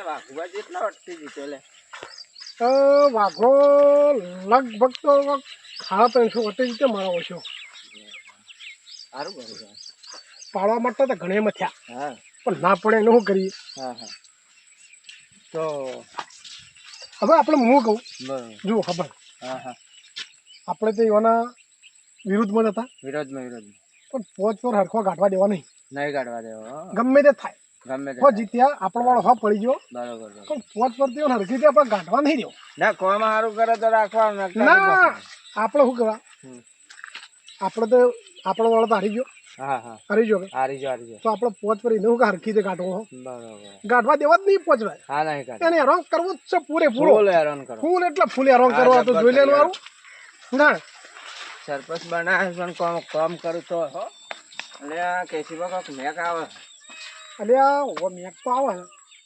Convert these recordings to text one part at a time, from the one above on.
વાઘુબા જેટલા અટકી જીતો લે વાઘો લગભગ તો 350 અટકી રીતે મારો ઓછો સારું કર્યું પાડવા માટે તો ઘણે મથ્યા હા પણ ના પડે એને શું કરીએ હા હા તો હવે આપણે હું કહું બરાબર જુઓ ખબર હા હા આપણે તો એના વિરુદ્ધમાં હતા વિરોધમાં પણ 5 પર હરખો ગાંઠવા દેવા નહીં કાઢવા દેવો ગમે તે થાય ગમે તે હો જીત્યા આપણો વાળો હો પડી ગયો બરોબર પણ 5 પર તેઓ હરખી રીતે આપણે ગાંઠવા નહીં રહ્યો ના કોમાં સારું કરે તો રાખવાનું ના આપણે શું કરવા આપણે તો આપણો વાળો તો હારી ગયો હા હા હારી ગયો હારી જો તો આપણે 5 પર એને હરખી રીતે ગાંઠવો બરોબર ગાંઠવા દેવા જ નહીં 5 વાર હા નહીં કાઢ એને હેરાન કરવું જ છે પૂરેપૂરો ફૂલ હેરાન કરો ફૂલ એટલે ફૂલ હેરાન કરવા તો જોઈ લેવાનું વાળું ના સરપંચ બનાવે પણ કામ કરું તો હો એટલે આ કેસીમાં કોક મેક આવે અલ્યા ઓ મેક તો આવે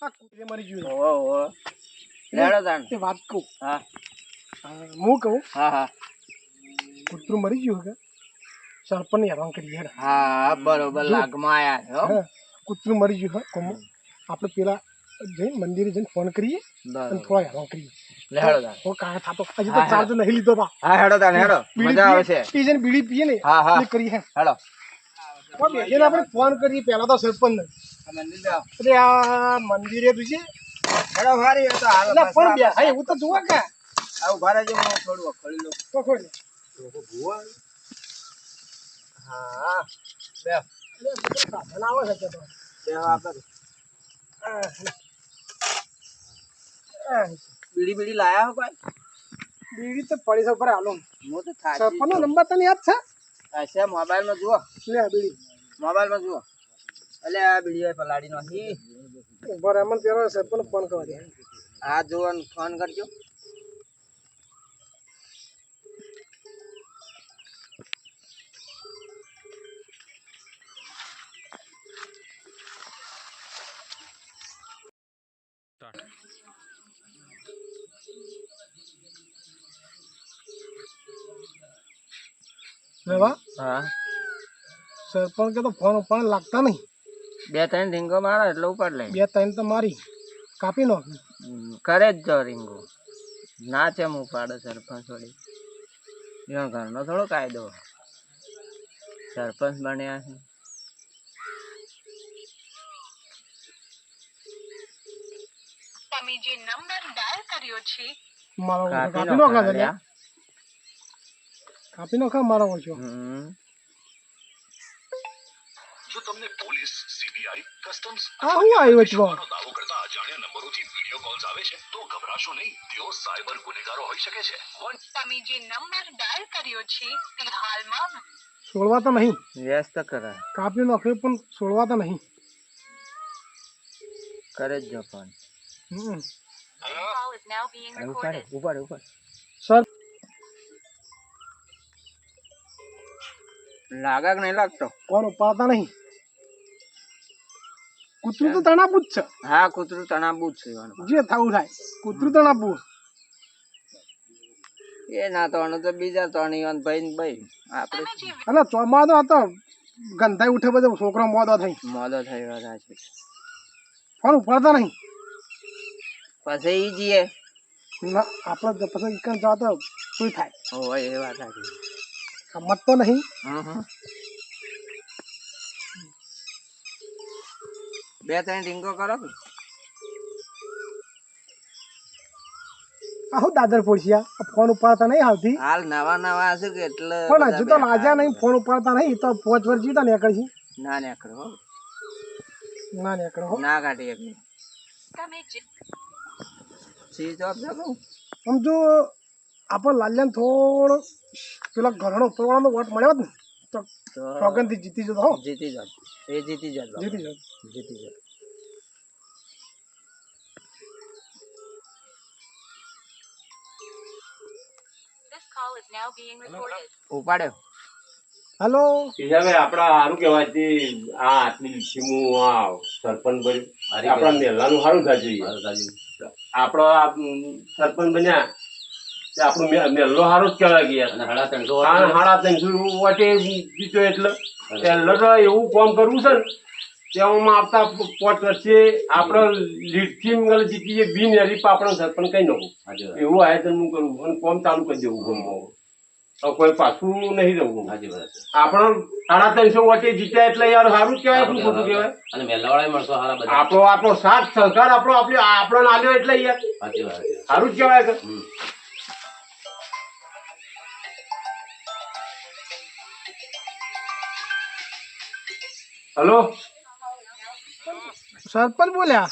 આ કૂતરે મરી ગયું ઓહો લેડો તાણ એ વાત કહું હા હું કહું હા હા કૂતરું મરી ગયું કે સરપંચ હેરાન કરી યાર હા બરોબર લાગમાં આયા હો કૂતરું મરી ગયું હા કોમ આપણે પેલા જઈને મંદિરે જઈને ફોન કરીએ અને થોડા હેરાન કરીએ લેડો તાણ ઓ કાંઈ થાતો હજી તો ચાર્જ નહીં લીધો તા હા હેડો તાણ હેડો મજા આવે છે પીજે ને બીડી પીએ ને હા હા એ કરીએ હેડો બેસીને આપણે ફોન કરીએ પહેલા તો સરપંચ મંદિર જાઓ એટલે આ મંદિરે તું છે હેડો ભારી તો હાલ એટલે પણ બે હા એવું તો જોવા કે આવું ભારે જો હું થોડું વખોડી લઉં તો ખોલ હા બે સાધન આવે છે તો બે આપણે બીડી બીડી લાયા હો કોઈ બીડી તો પડી છે ઉપર હાલો હું તો થાકી સરપંચનો નંબર તને યાદ છે અચ્છા મોબાઈલમાં જુઓ લે બીડી મોબાઈલમાં જુઓ એટલે આ બીડી પલાડી નથી બરાબર અમને પેલો સરપંચ ફોન કરવા દે આ જુઓ ફોન કરજો લેવા હા સરપંચ કે તો ફોન ઉપર લાગતા નહીં 2-3 રીંગો મારો એટલે ઉપાડ લે 2-3 તો મારી કાપી નો કરે જ જો રીંગો ના છે હું ઉપાડો સરપંચ થોડી એનો ઘરનો થોડો કાયદો સરપંચ બન્યા છે તમે જે નંબર ડાયલ કર્યો છે મારો કાપી કાપી નો ખા નાખ્યા. કાપી નો ખા મારો ઓછો જો તમને પોલીસ સીબીઆઈ કસ્ટમ્સ આ હું આવ્યો છો દાવો કરતા અજાણ્યા નંબરોથી વિડીયો કોલ્સ આવે છે તો ગભરાશો નહીં તેઓ સાયબર ગુનેગારો હોઈ શકે છે તમે જે નંબર ડાયલ કર્યો છે તે હાલમાં છોડવા તો નહીં વ્યસ્ત કરે કાપી નાખ્યો પણ છોડવા તો નહીં કરે જ જો phone call is now being recorded. ઉપાડે સર લાગે કે નહીં લાગતો ફોન ઉપાડતા નહીં કૂતરું તો તણાપું જ છે હા કૂતરું તણાબુ જ છે એવાનું. જે થવું થાય કૂતરું તણાપું એ ના તણું તો બીજા તણી ભાઈ ને ભાઈ આપણે તમે જે અને ચોમાસો હતો ગંધાઈ ઉઠે બધો છોકરો મોદો થઈ મોદો થયો છે ફોન ઉપાડતા નહીં પછી ઈ જઈએ ના આપણે તો પછી ઈકન જવા તો શું થાય હોય એ વાત સાચી મત તો નહીં હમ 2-3 રીંગો કરો કે આહો દાદર પોળિયા ફોન ઉપાડતા નહીં આવતી હાલ નવા હશે કે એટલે પણ હજુ તો લાજા નહીં ફોન ઉપાડતા નહીં તો 5 વર્ષ જીતા નીકળ છે ના નીકળો હો. ના નીકળો હો. ના કાઢી શકે તમે જે સ્વિચ ઓફ છે કહું આમ જો આપણે લાલ્યાને થોડો પેલા ઘરનો ઉપરવાળાનો વોટ મળ્યો હોત ને તો તો સોગંદથી જીતી જતો હો જીતી જાત એ જીતી જાત બાપા. જીતી જતો જીતી જાત this call is now being recorded. ઉપાડ્યો હેલો હિસાબે આપડા સારું કેવાય તે આ આટલી લીચીમું આ સરપંચ બન્યું આપડા મેલાનું સારું થાય જોઈએ આપડો આ સરપંચ બન્યા તે આપણું મેલ્લો સારો જ કહેવાય કે યાર 350 વોટે જીત્યો એટલે તો એવું કામ કરવું છે ને તેમાં આવતા 5 વર્ષે આપણે લીડથી મંગલ જીતીએ બિનહરીફ આપણો સરપંચ કઈ નાખું એવું આયોજન હું કરું અને કોમ ચાલુ કરી દેવું ગામમાં. હવે કોઈ પાછું નહીં રહું. આપણો 350 વોટે જીત્યા એટલે યાર સારું જ કહેવાય, એટલું ખોટું કહેવાય. આપણો સાથ સહકાર આપણો આલ્યો એટલે યાર સારું જ કહેવાય કે. હલો સરપંચ બોલ્યા?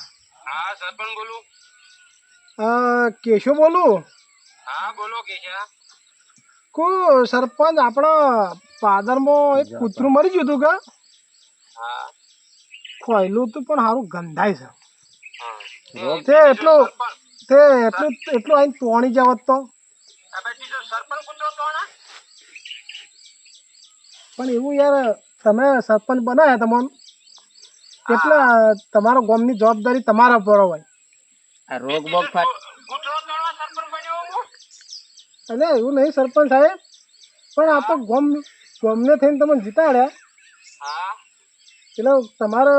હા સરપંચ બોલું. કેશો બોલું. હા બોલો કેશા. સરપંચ આપણા પાદરમાં એક કૂતરું મરી ગયું હતું કે હા ખોયલું હતું પણ સારું ગંધાય છે. હા તે એટલું આઈને તોણી જાવત તો. સરપંચ કૂતરો તો ને પણ એવું યાર તમે સરપંચ બનાવ્યા તમને એટલે તમારા ગામની જવાબદારી તમારા પર હોય. આ રોગ બોગ ફાટ કૂતરો તોડવા સરપંચ બન્યો હું. અરે એવું નહીં સરપંચ સાહેબ, પણ આ તો ગામને થઈને તમે જીતાડ્યા હા એટલે તમારે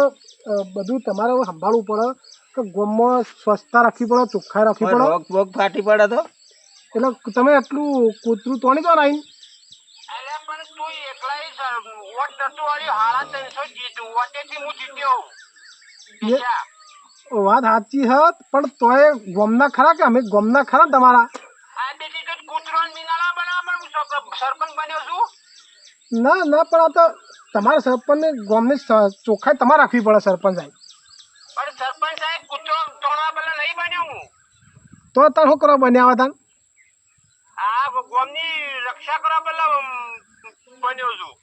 બધું તમારે સંભાળવું પડે કે ગામમાં સ્વચ્છતા રાખવી પડે, ચોખ્ખાઈ રાખવી પડે. રોગ બોગ ફાટી પડે તો એટલે તમે એટલું કૂતરું તોડી દો આવીને. અરે પણ તું એકલા વોટ નતું વાળ્યું 350 જીતું વોટેથી હું જીત્યો. કેશા વાત સાચી છે પણ તોય ગામના ખરા કે અમે ગામના ખરા તમારા. આ બેટી તો કૂતરો ને મીનાળા બનાવવા હું સરપંચ બન્યો છું. ના પણ આ તો તમારા સરપંચને ગામની ચોખ્ખાઈ તમારે રાખવી પડે સરપંચ સાહેબ. પણ સરપંચ સાહેબ કૂતરો તોડવા પહેલા નહીં બન્યો હું. તો તાર શું કરવા બન્યા હતા? આ ગામની રક્ષા કરવા પહેલા બન્યો છું.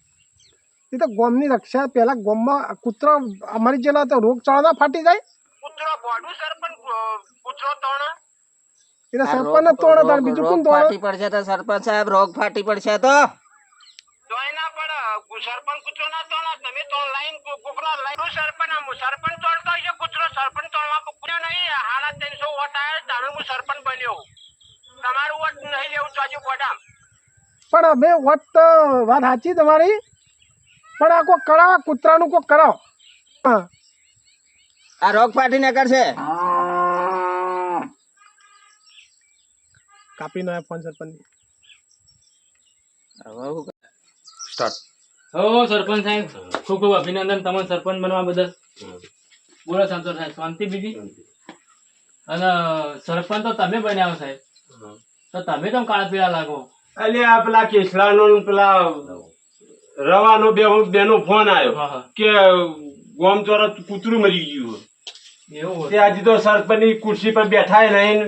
એ તો ગામની રક્ષા પહેલા ગામમાં કૂતરા અમારી જેલા તો રોગચાળા ફાટી જાય. કૂતરો બોડું સરપંચ કૂતરો તોડે. એટલે સરપંચ તોડે તાર બીજું કોણ તોડે? ફાટી પડશે તો સરપંચ સાહેબ રોગ ફાટી પડશે તો તોય ના પડે સરપંચ કૂતરો ના તોડે. તમે તો લાઈન કૂતરો લાઈન સરપંચ તોડતો હોય છે કૂતરો. સરપંચ તોડવા કૂતરો નહીં 350 વોટ આવ્યા તારે હું સરપંચ બન્યો. તમારું વોટ નહીં લેવું તો હજુ બોડામ. પણ અમે વાત તો વાત સાચી તમારી, પણ આ કોઈ કરાવો કૂતરાનું કોઈ કરાવો. હા આ રોગ ફાટી ને કરશે. કાપી નો ફોન સરપંચ. હો સરપંચ સાહેબ ખૂબ ખૂબ અભિનંદન તમને સરપંચ બનવા બદલ. બોલો સંતોષ સાહેબ, શાંતિ બીજી? અને સરપંચ તો તમે બન્યા હો સાહેબ, તો તમે કેમ કાળા પીળા લાગો? એટલે આ પેલા કેસલાનો ને પેલા રવાનો બેનો ફોન આવ્યો હા, હા. કે ગોમ ચોરા કૂતરું મરી ગયું. એવું તે આજે તો સરપંચની ખુરશી પર બેઠા નહીં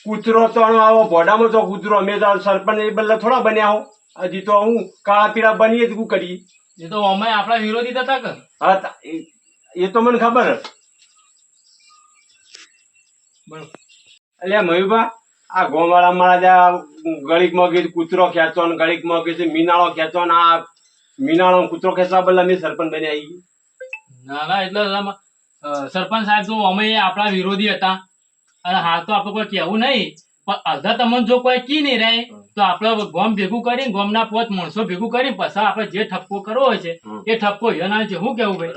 કૂતરો તો આવો ભોડામાં તો કૂતરો અમે તો સરપંચ એ બદલે થોડા બન્યા હો. હજી તો હું કાળા પીળા બનીએ જ શું કરીએ. એ તો અમે આપણા વિરોધી હતા કે. હા એ તો મને ખબર. બોલો. એટલે મયુભા આ ગોમાળા મારા જ્યાં ગળીક મોગી કૂતરો ખેંચો ને ગળીક મોગી છે મીનાળો ખેંચો ને આ મીનાળો કૂતરો ખેંચવા બદલે અમે સરપંચ બની આવી. ના એટલે સરપંચ સાહેબ તો અમે આપણા વિરોધી હતા અને હાલ તો આપણે કોઈ કહેવું નહીં, પણ અડધા તમને જો કોઈ કી નહીં રહે તો આપણે ગોમ ભેગું કરીને ગોમના 5 માણસો ભેગું કરીને પછી આપણે જે ઠપકો કરવો હોય છે એ ઠપકો એના છે. શું કેવું ભાઈ?